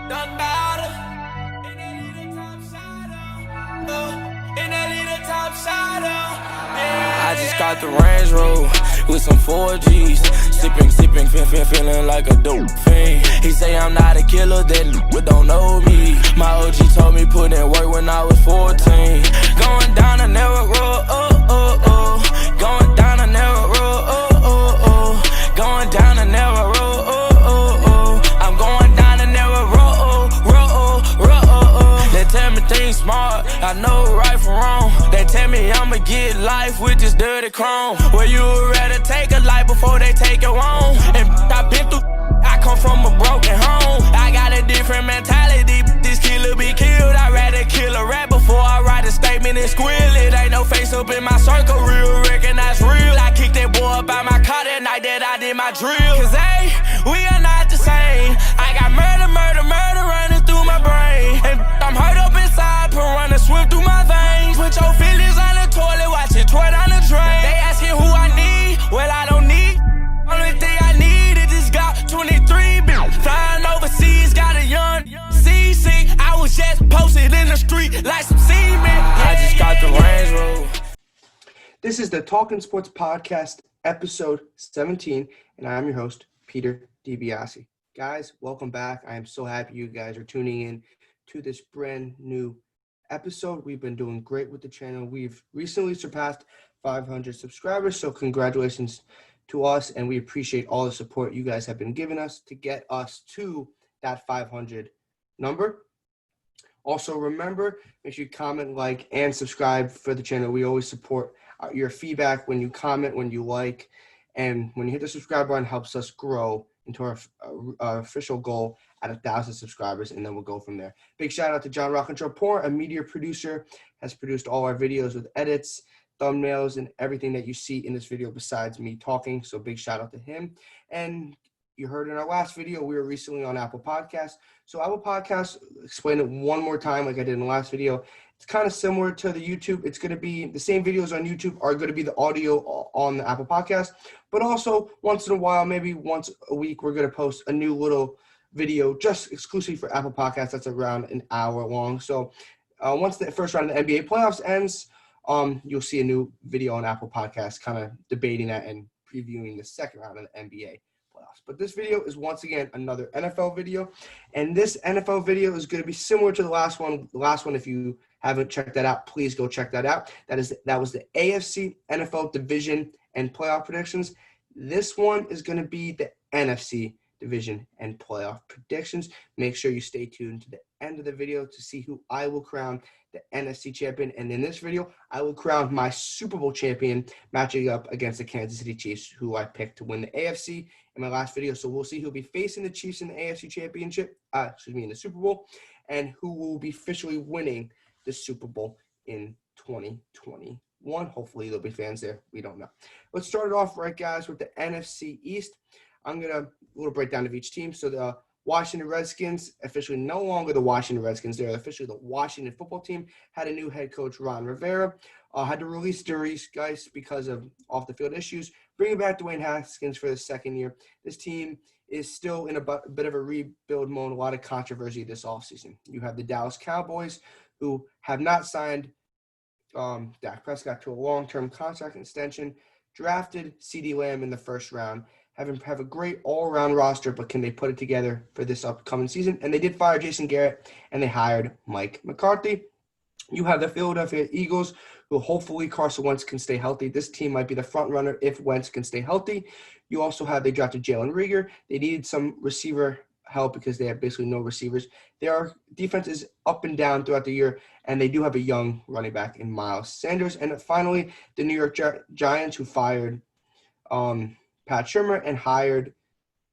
Done battle. In that little top side, in that little top side, yeah. I just got the Range Rover with some 4Gs. Sipping, feeling like a dope fiend. He say I'm not a killer, that but don't know me. My OG told me put in work when I was 14. Going down a narrow road, going down a narrow road, going down a narrow road, I'm going down a narrow road. They tell me things smart, I know right from wrong. They tell me I'ma get life with this dirty chrome. Well, you would rather take a life before they take it wrong. And I been through, I come from a broken home. I got a different mentality, this killer be killed. I'd rather kill a rat before I write a statement and squeal it. Ain't no face up in my circle, real, recognize real. I kicked that boy up out my car that night that I did my drill. Cause hey, we are not the same. I got murder running through my brain. And I'm hurt up inside, piranha swim through my veins. Put your feelings on the toilet, watch it pour down the drain. They asking who I need, well I don't need. Only thing I need is this Glock 23 bill. Flying overseas, got a young CC. I was just posted in the street like some cement. I just got the Range Rover. This is the Talking Sports Podcast, episode 17, and I'm your host, Peter DiBiasi. Guys, welcome back. I am so happy you guys are tuning in to this brand new episode. We've been doing great with the channel. We've recently surpassed 500 subscribers, so congratulations to us, and we appreciate all the support you guys have been giving us to get us to that 500 number. Also, remember, make sure you comment, like, and subscribe for the channel. We always support your feedback when you comment, when you like, and when you hit the subscribe button, helps us grow into our official goal at 1,000 subscribers, and then we'll go from there. Big shout out to John Rocco, Trumpbour, a media producer, has produced all our videos with edits, thumbnails, and everything that you see in this video besides me talking. So big shout out to him. And you heard in our last video, we were recently on Apple Podcasts. So Apple Podcasts, explain it one more time like I did in the last video. It's kind of similar to the YouTube. It's going to be the same videos on YouTube are going to be the audio on the Apple Podcast. But also once in a while, maybe once a week, we're going to post a new little video just exclusively for Apple Podcasts. That's around an hour long. So once the first round of the NBA playoffs ends, you'll see a new video on Apple Podcasts kind of debating that and previewing the second round of the NBA playoffs. But this video is once again another NFL video, and this NFL video is going to be similar to the last one. The last one, if you haven't checked that out, please go check that out. That was the AFC NFL division and playoff predictions. This one is going to be the NFC division and playoff predictions. Make sure you stay tuned to the end of the video to see who I will crown the NFC champion. And in this video, I will crown my Super Bowl champion, matching up against the Kansas City Chiefs, who I picked to win the AFC in my last video. So we'll see who'll be facing the Chiefs in the AFC championship, in the Super Bowl, and who will be officially winning the Super Bowl in 2021. Hopefully there'll be fans there. We don't know. Let's start it off right, guys, with the NFC East. I'm going to a little breakdown of each team. So the Washington Redskins, officially no longer the Washington Redskins. They're officially the Washington football team. Had a new head coach, Ron Rivera. Had to release Darius Geis because of off-the-field issues. Bringing back Dwayne Haskins for the second year. This team is still in a bit of a rebuild mode. A lot of controversy this offseason. You have the Dallas Cowboys, who have not signed Dak Prescott to a long-term contract extension. Drafted CeeDee Lamb in the first round. Have a great all-around roster, but can they put it together for this upcoming season? And they did fire Jason Garrett, and they hired Mike McCarthy. You have the Philadelphia Eagles, who hopefully Carson Wentz can stay healthy. This team might be the front runner if Wentz can stay healthy. You also have, they drafted Jalen Reagor. They needed some receiver help because they have basically no receivers. Their defense is up and down throughout the year, and they do have a young running back in Miles Sanders. And finally, the New York Giants, who fired Pat Shurmur and hired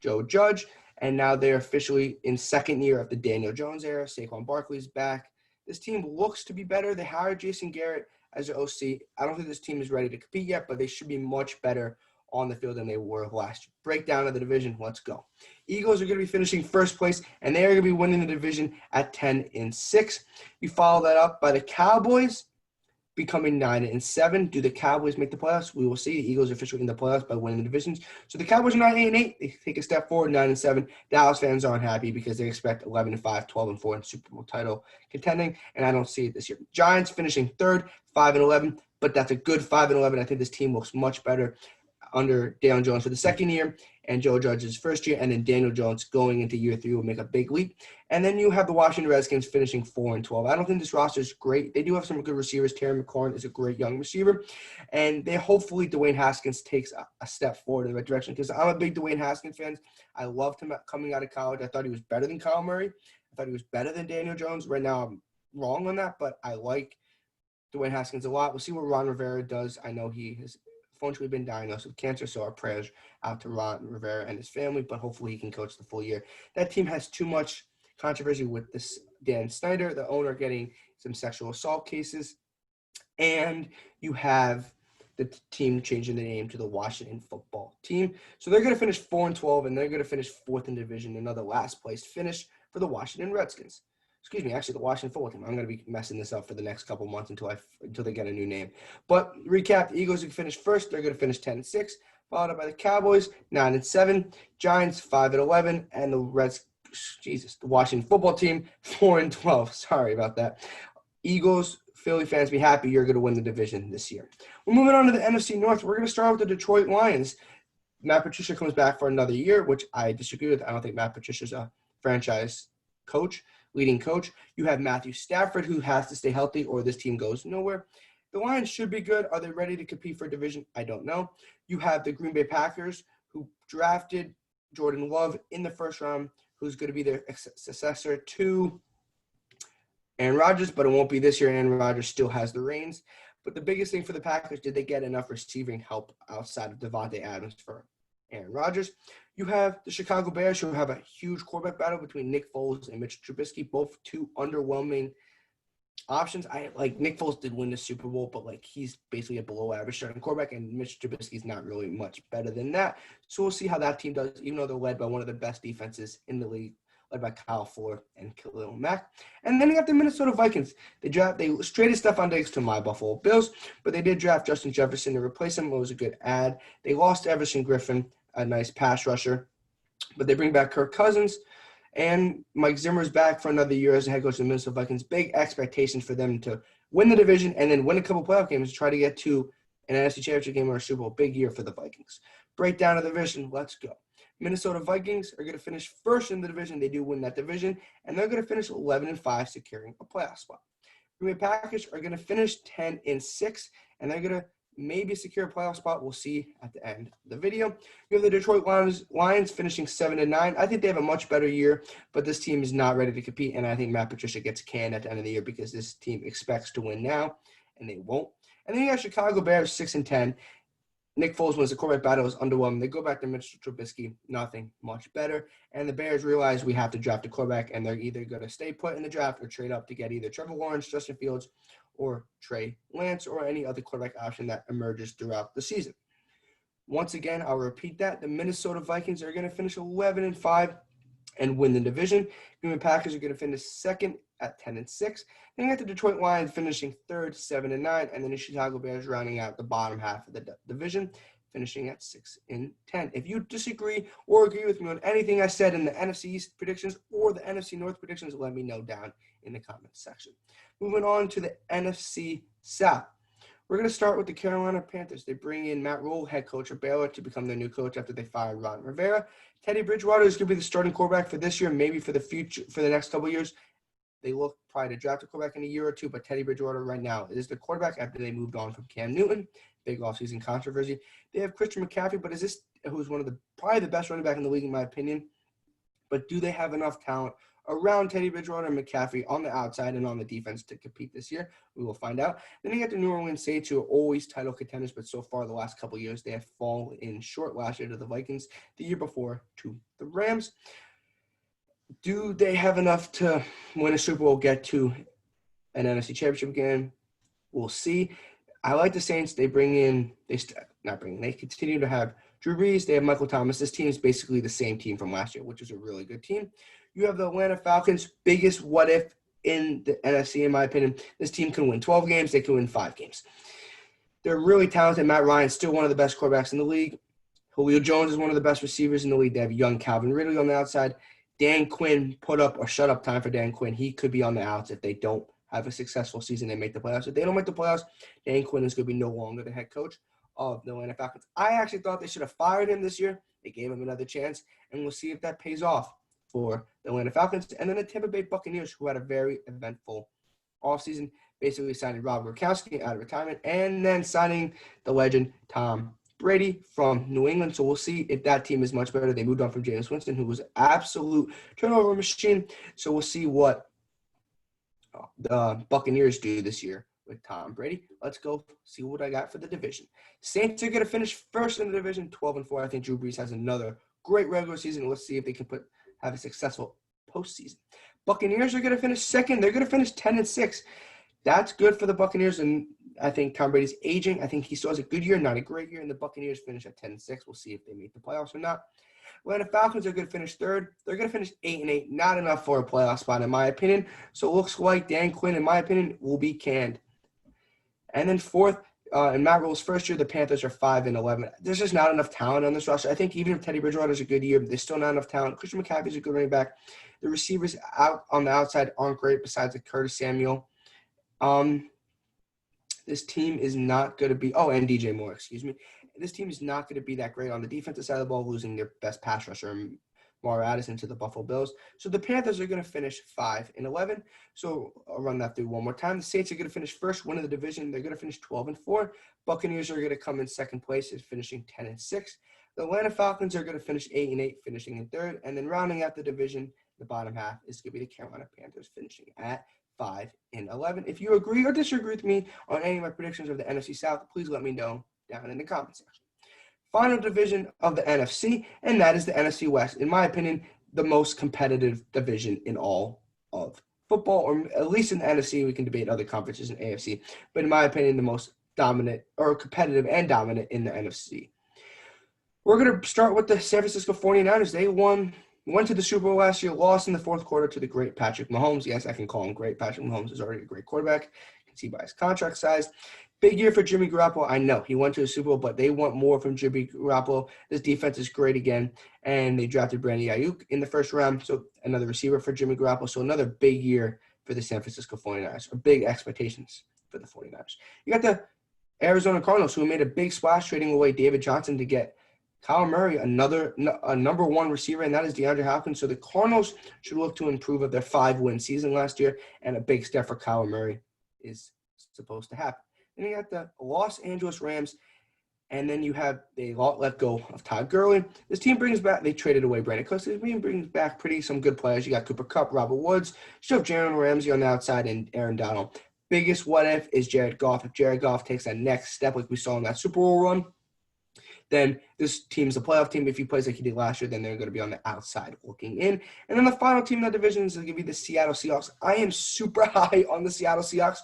Joe Judge, and now they're officially in second year of the Daniel Jones era. Saquon Barkley's back. This team looks to be better. They hired Jason Garrett as their OC. I don't think this team is ready to compete yet, but they should be much better on the field than they were last year. Breakdown of the division. Let's go. Eagles are going to be finishing first place, and they are going to be winning the division at 10-6. You follow that up by the Cowboys becoming 9-7. Do the Cowboys make the playoffs? We will see. The Eagles are officially in the playoffs by winning the divisions. So the Cowboys are 9-8. They take a step forward, 9-7. Dallas fans aren't happy because they expect 11-5, 12-4 in Super Bowl title contending, and I don't see it this year. Giants finishing third, 5-11, but that's a good 5-11. I think this team looks much better under Daniel Jones for the second year and Joe Judge's first year, and then Daniel Jones going into year 3 will make a big leap. And then you have the Washington Redskins finishing 4-12. I don't think this roster is great. They do have some good receivers. Terry McLaurin is a great young receiver, and they hopefully Dwayne Haskins takes a step forward in the right direction because I'm a big Dwayne Haskins fan. I loved him coming out of college. I thought he was better than Kyle Murray. I thought he was better than Daniel Jones. Right now I'm wrong on that, but I like Dwayne Haskins a lot. We'll see what Ron Rivera does. I know he has unfortunately been diagnosed with cancer, so our prayers out to Ron Rivera and his family, but hopefully he can coach the full year. That team has too much controversy with this Dan Snyder, the owner, getting some sexual assault cases, and you have the team changing the name to the Washington Football Team. So they're going to finish 4-12, and they're going to finish 4th in division, another last place finish for the Washington Redskins. Excuse me, actually the Washington Football Team. I'm going to be messing this up for the next couple months until they get a new name. But recap, the Eagles who finish first, they're going to finish 10-6, followed up by the Cowboys, 9-7, Giants, 5-11, and the Washington Football Team, 4-12. Sorry about that. Eagles, Philly fans, be happy you're going to win the division this year. We're moving on to the NFC North. We're going to start with the Detroit Lions. Matt Patricia comes back for another year, which I disagree with. I don't think Matt Patricia's a franchise coach. Leading coach. You have Matthew Stafford, who has to stay healthy or this team goes nowhere. The Lions should be good. Are they ready to compete for a division? I don't know. You have the Green Bay Packers, who drafted Jordan Love in the first round, who's going to be their successor to Aaron Rodgers, but it won't be this year. Aaron Rodgers still has the reins. But the biggest thing for the Packers, did they get enough receiving help outside of Devontae Adams for Aaron Rodgers? You have the Chicago Bears, who have a huge quarterback battle between Nick Foles and Mitch Trubisky, both two underwhelming options. Nick Foles did win the Super Bowl, but he's basically a below average starting quarterback, and Mitch Trubisky's not really much better than that. So we'll see how that team does, even though they're led by one of the best defenses in the league, led by Kyle Fuller and Khalil Mack. And then you got the Minnesota Vikings. They traded Stephon Diggs to my Buffalo Bills, but they did draft Justin Jefferson to replace him. It was a good ad. They lost Everson Griffin, a nice pass rusher, but they bring back Kirk Cousins, and Mike Zimmer's back for another year as the head coach of the Minnesota Vikings. Big expectations for them to win the division and then win a couple playoff games to try to get to an NFC Championship game or a Super Bowl. Big year for the Vikings. Breakdown of the division. Let's go. Minnesota Vikings are going to finish first in the division. They do win that division, and they're going to finish 11-5, securing a playoff spot. Green Bay Packers are going to finish 10-6, and they're going to maybe secure a playoff spot. We'll see at the end of the video. You have the Detroit Lions finishing 7-9. I think they have a much better year, but this team is not ready to compete, and I think Matt Patricia gets canned at the end of the year because this team expects to win now, and they won't. And then you got Chicago Bears 6-10. Nick Foles wins the quarterback battle, is underwhelming. They go back to Mitch Trubisky, nothing much better. And the Bears realize we have to draft a quarterback, and they're either going to stay put in the draft or trade up to get either Trevor Lawrence, Justin Fields, or Trey Lance, or any other quarterback option that emerges throughout the season. Once again, I'll repeat that. The Minnesota Vikings are going to finish 11-5 and win the division. Green Bay Packers are going to finish second at 10-6. Then you got the Detroit Lions finishing third, 7-9, and then the Chicago Bears rounding out the bottom half of the division, finishing at 6-10. If you disagree or agree with me on anything I said in the NFC East predictions or the NFC North predictions, let me know down in the comments section. Moving on to the NFC South. We're going to start with the Carolina Panthers. They bring in Matt Rule, head coach of Baylor, to become their new coach after they fired Ron Rivera. Teddy Bridgewater is going to be the starting quarterback for this year, maybe for the future, for the next couple of years. They look probably to draft a quarterback in a year or two, but Teddy Bridgewater right now is the quarterback after they moved on from Cam Newton. Big offseason controversy. They have Christian McCaffrey, but who's one of probably the best running back in the league in my opinion. But do they have enough talent around Teddy Bridgewater and McCaffrey on the outside and on the defense to compete this year? We will find out. Then you got the New Orleans Saints, who are always title contenders, but so far the last couple of years they have fallen short. Last year to the Vikings, the year before to the Rams. Do they have enough to win a Super Bowl, get to an NFC Championship game? We'll see. I like the Saints. They continue to have Drew Brees. They have Michael Thomas. This team is basically the same team from last year, which is a really good team. You have the Atlanta Falcons, biggest what-if in the NFC, in my opinion. This team can win 12 games. They can win 5 games. They're really talented. Matt Ryan's still one of the best quarterbacks in the league. Julio Jones is one of the best receivers in the league. They have young Calvin Ridley on the outside. Dan Quinn put up or shut up time for Dan Quinn. He could be on the outs if they don't have a successful season and make the playoffs. If they don't make the playoffs, Dan Quinn is going to be no longer the head coach of the Atlanta Falcons. I actually thought they should have fired him this year. They gave him another chance, and we'll see if that pays off for the Atlanta Falcons. And then the Tampa Bay Buccaneers, who had a very eventful offseason, basically signing Rob Gronkowski out of retirement and then signing the legend Tom Brady from New England. So we'll see if that team is much better. They moved on from Jameis Winston, who was an absolute turnover machine. So we'll see what the Buccaneers do this year with Tom Brady. Let's go see what I got for the division. Saints are going to finish first in the division, 12-4. I think Drew Brees has another great regular season. Let's see if they can have a successful postseason. Buccaneers are going to finish second. They're going to finish 10-6. That's good for the Buccaneers, and I think Tom Brady's aging. I think he still has a good year, not a great year, and the Buccaneers finish at 10-6. We'll see if they make the playoffs or not. Atlanta Falcons are going to finish third. They're going to finish 8-8. Not enough for a playoff spot, in my opinion. So it looks like Dan Quinn, in my opinion, will be canned. And then fourth, in Matt Rule's first year, the Panthers are 5-11. There's just not enough talent on this roster. I think even if Teddy Bridgewater has a good year, there's still not enough talent. Christian McCaffrey's a good running back. The receivers out on the outside aren't great besides Curtis Samuel. This team is not going to be – and DJ Moore, excuse me. This team is not going to be that great on the defensive side of the ball, losing their best pass rusher, Mario Addison, to the Buffalo Bills. So the Panthers are going to finish 5-11. So I'll run that through one more time. The Saints are going to finish first, win of the division. They're going to finish 12-4. Buccaneers are going to come in second place, finishing 10-6. The Atlanta Falcons are going to finish 8-8, finishing in third. And then rounding out the division, the bottom half is going to be the Carolina Panthers, finishing at 5-11. If you agree or disagree with me on any of my predictions of the NFC South, please let me know down in the comments section. Final division of the NFC, and that is the NFC West. In my opinion, the most competitive division in all of football, or at least in the NFC. We can debate other conferences in AFC, but in my opinion, the most dominant or competitive and dominant in the NFC. We're going to start with the San Francisco 49ers. They went to the Super Bowl last year, lost in the fourth quarter to the great Patrick Mahomes. Yes, I can call him great. Patrick Mahomes is already a great quarterback. You can see by his contract size. Big year for Jimmy Garoppolo. I know he went to the Super Bowl, but they want more from Jimmy Garoppolo. This defense is great again, and they drafted Brandon Ayuk in the first round, so another receiver for Jimmy Garoppolo. So another big year for the San Francisco 49ers, or big expectations for the 49ers. You got the Arizona Cardinals, who made a big splash trading away David Johnson to get Kyle Murray, a number one receiver, and that is DeAndre Hopkins. So the Cardinals should look to improve of their 5-win season last year, and a big step for Kyle Murray is supposed to happen. Then you got the Los Angeles Rams, and then they let go of Todd Gurley. This team brings back – they traded away Brandon Cooks. This team brings back some good players. You got Cooper Kupp, Robert Woods. You have Jalen Ramsey on the outside and Aaron Donald. Biggest what-if is Jared Goff. If Jared Goff takes that next step like we saw in that Super Bowl run, then this team's a playoff team. If he plays like he did last year, then they're going to be on the outside looking in. And then the final team in that division is going to be the Seattle Seahawks. I am super high on the Seattle Seahawks.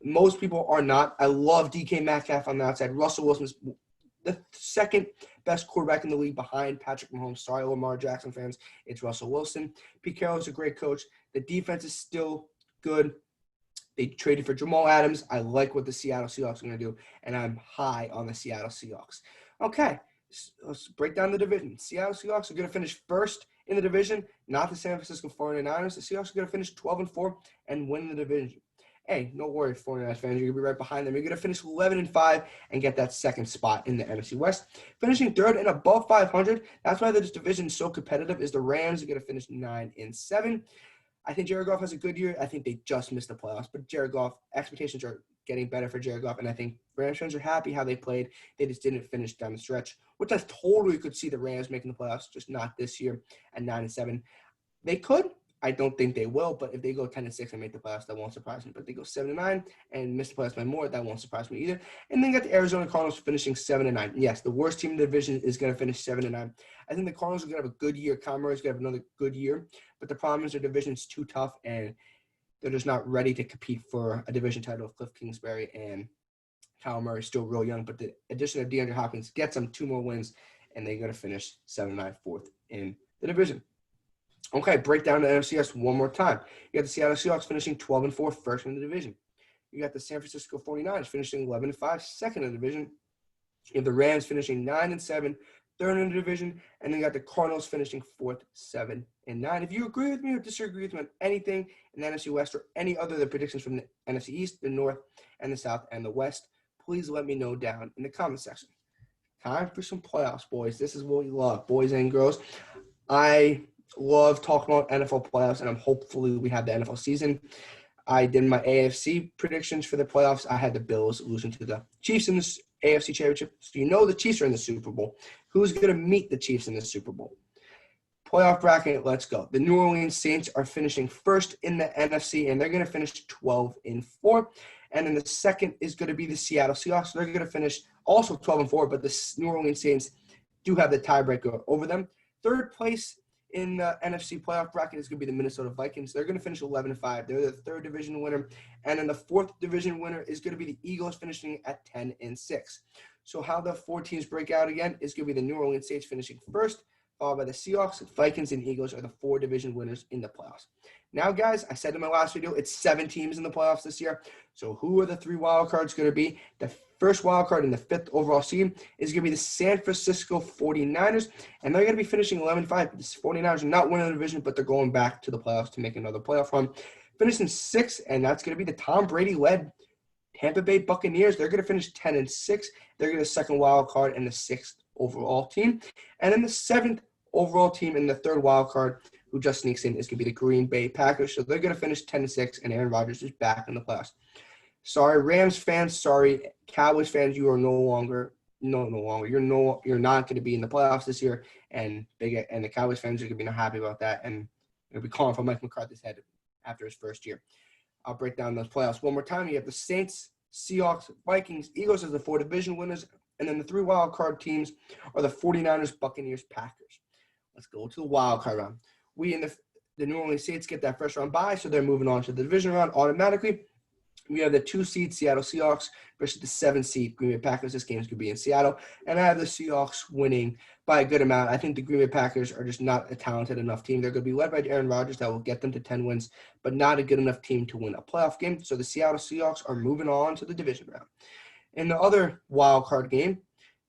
Most people are not. I love DK Metcalf on the outside. Russell Wilson's the second best quarterback in the league behind Patrick Mahomes. Sorry, Lamar Jackson fans. It's Russell Wilson. Pete Carroll is a great coach. The defense is still good. They traded for Jamal Adams. I like what the Seattle Seahawks are going to do, and I'm high on the Seattle Seahawks. Okay, let's break down the division. Seattle Seahawks are going to finish first in the division, not the San Francisco 49ers. The Seahawks are going to finish 12-4 and win the division. Hey, no worries, 49ers fans. You're going to be right behind them. You're going to finish 11-5 and get that second spot in the NFC West. Finishing third and above 500, that's why this division is so competitive, is the Rams are going to finish 9-7. I think Jared Goff has a good year. I think they just missed the playoffs. But Jared Goff, expectations are getting better for Jared Goff, and I think Rams fans are happy how they played. They just didn't finish down the stretch, which I totally could see the Rams making the playoffs, just not this year at 9-7. They could. I don't think they will, but if they go 10-6 and make the playoffs, that won't surprise me. But if they go 7-9 and miss the playoffs by more, that won't surprise me either. And then got the Arizona Cardinals finishing 7-9. Yes, the worst team in the division is going to finish 7-9. I think the Cardinals are going to have a good year. Kyle Murray is going to have another good year, but the problem is their division is too tough, and they're just not ready to compete for a division title of Cliff Kingsbury, and Kyle Murray is still real young. But the addition of DeAndre Hopkins gets them 2 more wins, and they're going to finish 7-9, fourth in the division. Okay, break down the NFC East one more time. You got the Seattle Seahawks finishing 12-4, first in the division. You got the San Francisco 49ers finishing 11-5, second in the division. You have the Rams finishing 9-7, third in the division, and then you got the Cardinals finishing fourth, 7-9. If you agree with me or disagree with me on anything in the NFC West or any other of the predictions from the NFC East, the North, and the South, and the West, please let me know down in the comment section. Time for some playoffs, boys. This is what we love, boys and girls. I love talking about NFL playoffs, and hopefully we have the NFL season. I did my AFC predictions for the playoffs. I had the Bills losing to the Chiefs in the AFC Championship. So you know the Chiefs are in the Super Bowl. Who's going to meet the Chiefs in the Super Bowl? Playoff bracket, let's go. The New Orleans Saints are finishing first in the NFC, and they're going to finish 12-4. And then the second is going to be the Seattle Seahawks. They're going to finish also 12-4, but the New Orleans Saints do have the tiebreaker over them. Third place in the NFC playoff bracket is going to be the Minnesota Vikings. They're going to finish 11-5. They're the third division winner. And then the fourth division winner is going to be the Eagles finishing at 10-6. So how the four teams break out again is going to be the New Orleans Saints finishing first, followed by the Seahawks, Vikings, and Eagles are the four division winners in the playoffs. Now, guys, I said in my last video, it's 7 teams in the playoffs this year. So who are the 3 wild cards going to be? The first wild card in the 5th overall seed is going to be the San Francisco 49ers, and they're going to be finishing 11-5. The 49ers are not winning the division, but they're going back to the playoffs to make another playoff run. Finishing 6th, and that's going to be the Tom Brady-led Tampa Bay Buccaneers. They're going to finish 10-6. They're going to second wild card and the 6th overall team. And then the 7th overall team in the 3rd wild card who just sneaks in is going to be the Green Bay Packers. So they're going to finish 10-6, and Aaron Rodgers is back in the playoffs. Sorry, Rams fans. Sorry, Cowboys fans. You are no longer. You're not going to be in the playoffs this year, and the Cowboys fans are going to be not happy about that, and they'll be calling for Mike McCarthy's head after his first year. I'll break down those playoffs one more time. You have the Saints, Seahawks, Vikings, Eagles as the 4 division winners, and then the 3 wild card teams are the 49ers, Buccaneers, Packers. Let's go to the wild card round. We in the New Orleans Saints get that first round bye, so they're moving on to the division round automatically. We have the 2 seed Seattle Seahawks versus the 7 seed Green Bay Packers. This game is going to be in Seattle, and I have the Seahawks winning by a good amount. I think the Green Bay Packers are just not a talented enough team. They're going to be led by Aaron Rodgers that will get them to 10 wins, but not a good enough team to win a playoff game. So the Seattle Seahawks are moving on to the division round. In the other wild card game,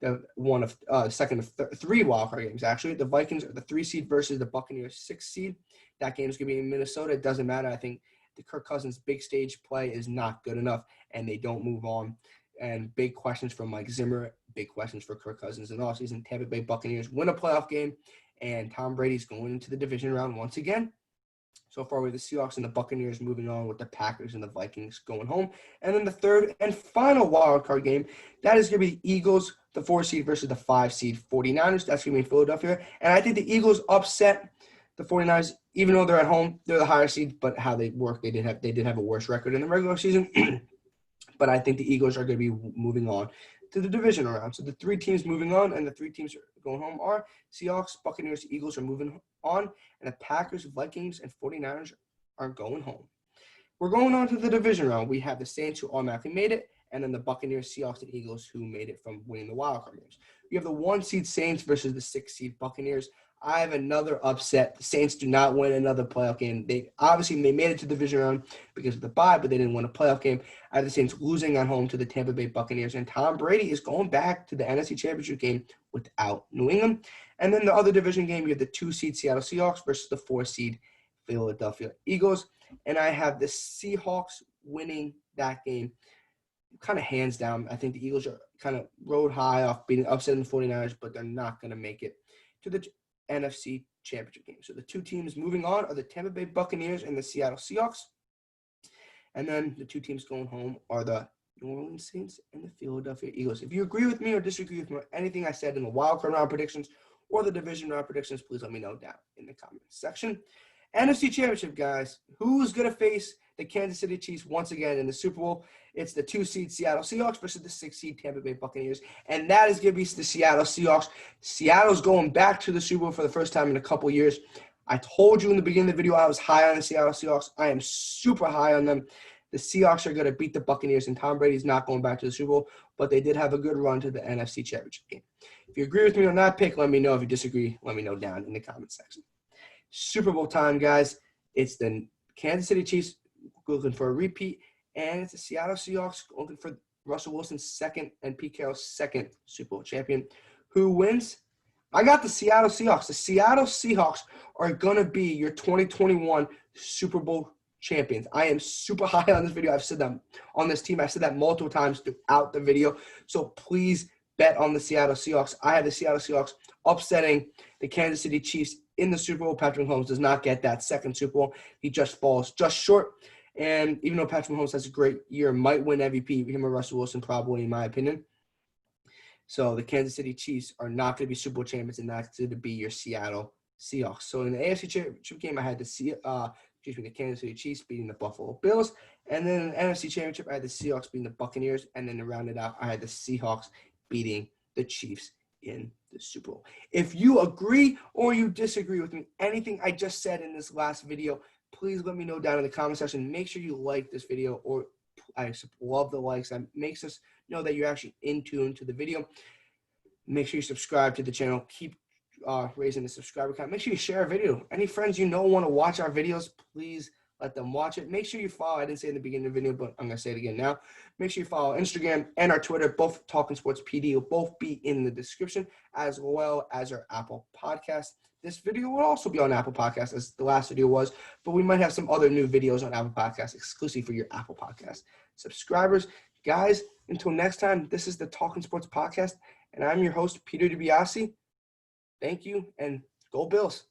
the one of second of 3 wild card games, actually, the Vikings are the 3 seed versus the Buccaneers 6 seed. That game is going to be in Minnesota. It doesn't matter. I think the Kirk Cousins big stage play is not good enough, and they don't move on. And big questions from Mike Zimmer, big questions for Kirk Cousins in the offseason. Tampa Bay Buccaneers win a playoff game, and Tom Brady's going into the division round once again. So far, we have the Seahawks and the Buccaneers moving on with the Packers and the Vikings going home. And then the third and final wild card game, that is going to be the Eagles, the 4 seed versus the 5 seed 49ers. That's going to be in Philadelphia. And I think the Eagles upset the 49ers, even though they're at home. They're the higher seed, but how they work, they did have a worse record in the regular season. But I think the Eagles are going to be moving on to the division round. So the 3 teams moving on and the 3 teams going home are Seahawks, Buccaneers, Eagles are moving on, and the Packers, Vikings, and 49ers are going home. We're going on to the division round. We have the Saints who automatically made it, and then the Buccaneers, Seahawks, and Eagles who made it from winning the wild card games. We have the 1 seed Saints versus the 6 seed Buccaneers. I have another upset. The Saints do not win another playoff game. They made it to the division round because of the bye, but they didn't win a playoff game. I have the Saints losing at home to the Tampa Bay Buccaneers, and Tom Brady is going back to the NFC Championship game without New England. And then the other division game, you have the 2 seed Seattle Seahawks versus the 4 seed Philadelphia Eagles, and I have the Seahawks winning that game kind of hands down. I think the Eagles are kind of rode high off beating upsetting the 49ers, but they're not going to make it to the NFC Championship game. So the 2 teams moving on are the Tampa Bay Buccaneers and the Seattle Seahawks. And then the 2 teams going home are the New Orleans Saints and the Philadelphia Eagles. If you agree with me or disagree with me or anything I said in the wild card round predictions or the division round predictions, please let me know down in the comments section. NFC Championship, guys. Who's going to face the Kansas City Chiefs once again in the Super Bowl? It's the 2 seed Seattle Seahawks versus the 6 seed Tampa Bay Buccaneers, and that is going to be the Seattle Seahawks. Seattle's going back to the Super Bowl for the first time in a couple years. I told you in the beginning of the video I was high on the Seattle Seahawks. I am super high on them. The Seahawks are going to beat the Buccaneers, and Tom Brady's not going back to the Super Bowl, but they did have a good run to the NFC Championship game. If you agree with me on that pick, let me know. If you disagree, let me know down in the comment section. Super Bowl time, guys. It's the Kansas City Chiefs looking for a repeat, and it's the Seattle Seahawks looking for Russell Wilson's second and Pete Carroll's second Super Bowl champion. Who wins? I got the Seattle Seahawks. The Seattle Seahawks are going to be your 2021 Super Bowl champions. I am super high on this video. I've said that on this team. I've said that multiple times throughout the video. So please bet on the Seattle Seahawks. I have the Seattle Seahawks upsetting the Kansas City Chiefs in the Super Bowl. Patrick Mahomes does not get that second Super Bowl. He just falls just short. And even though Patrick Mahomes has a great year, might win MVP, him or Russell Wilson probably, in my opinion. So the Kansas City Chiefs are not going to be Super Bowl champions, and that's going to be your Seattle Seahawks. So in the AFC Championship game, I had the Kansas City Chiefs beating the Buffalo Bills. And then in the NFC Championship, I had the Seahawks beating the Buccaneers. And then to round it out, I had the Seahawks beating the Chiefs in the Super Bowl. If you agree or you disagree with me, anything I just said in this last video, please let me know down in the comment section. Make sure you like this video, or I love the likes. That makes us know that you're actually in tune to the video. Make sure you subscribe to the channel. Keep raising the subscriber count. Make sure you share a video. Any friends you know want to watch our videos, please let them watch it. Make sure you follow. I didn't say in the beginning of the video, but I'm going to say it again now. Make sure you follow Instagram and our Twitter, both Talking Sports PD will both be in the description, as well as our Apple podcast. This video will also be on Apple Podcasts, as the last video was, but we might have some other new videos on Apple Podcasts exclusively for your Apple Podcast subscribers. Guys, until next time, this is the Talking Sports Podcast, and I'm your host, Peter DiBiasi. Thank you, and go Bills.